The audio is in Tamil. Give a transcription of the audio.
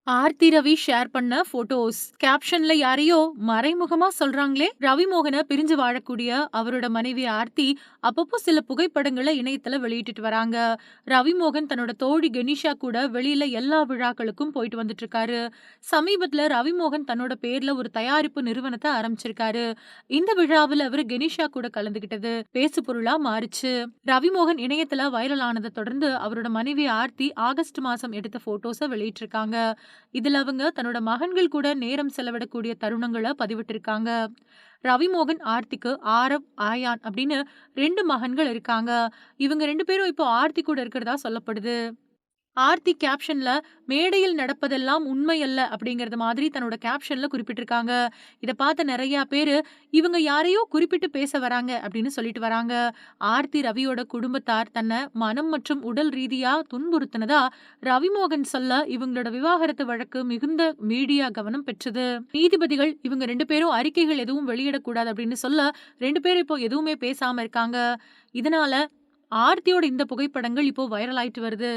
ஆர்த்தி ரவி ஷேர் பண்ண போட்டோஸ் கேப்ஷன்ல யாரையோ மறைமுகமா சொல்றாங்களே. ரவி மோகனை பிரிஞ்சு வாழக்கூடிய அவரோட மனைவி ஆர்த்தி அப்பப்போ சில புகைப்படங்களை இணையத்துல வெளியிட்டு வராங்க. ரவி மோகன் தன்னோட தோழி கெனிஷா கூட வெளியில எல்லா விழாக்களுக்கும் போயிட்டு வந்துட்டு இருக்காரு. சமீபத்துல ரவி மோகன் தன்னோட பேர்ல ஒரு தயாரிப்பு நிறுவனத்தை ஆரம்பிச்சிருக்காரு. இந்த விழாவில் அவரு கெனிஷா கூட கலந்துகிட்டது பேசு பொருளா மாறுச்சு. ரவி மோகன் இணையத்துல வைரல் ஆனதை தொடர்ந்து அவரோட மனைவி ஆர்த்தி ஆகஸ்ட் மாசம் எடுத்த போட்டோஸ வெளியிட்டிருக்காங்க. இதுல அவங்க தன்னோட மகன்கள் கூட நேரம் செலவிடக்கூடிய தருணங்கள பதிவிட்டிருக்காங்க. ரவிமோகன் ஆர்த்திக்கு ஆரவ், ஆயான் அப்படின்னு 2 மகன்கள் இருக்காங்க. இவங்க 2 பேரும் இப்போ ஆர்த்தி கூட இருக்கிறதா சொல்லப்படுது. ஆர்த்தி கேப்ஷன்ல மேடையில் நடப்பதெல்லாம் உண்மையல்ல அப்படிங்கறது மாதிரி தன்னோட கேப்ஷன்ல குறிப்பிட்டிருக்காங்க. இத பார்த்த நெறைய பேரு இவங்க யாரையோ குறிப்பிட்டு பேச வராங்க அப்படின்னு சொல்லிட்டு வராங்க. ஆர்த்தி ரவியோட குடும்பத்தார் தன்னை மனம் மற்றும் உடல் ரீதியா துன்புறுத்தினதா ரவிமோகன் சொல்ல இவங்களோட விவாகரத்து வழக்கு மிகுந்த மீடியா கவனம் பெற்றது. நீதிபதிகள் இவங்க 2 பேரும் அறிக்கைகள் எதுவும் வெளியிடக்கூடாது அப்படின்னு சொல்ல 2 பேரும் இப்போ எதுவுமே பேசாம இருக்காங்க. இதனால ஆர்த்தியோட இந்த புகைப்படங்கள் இப்போ வைரல் ஆயிட்டு வருது.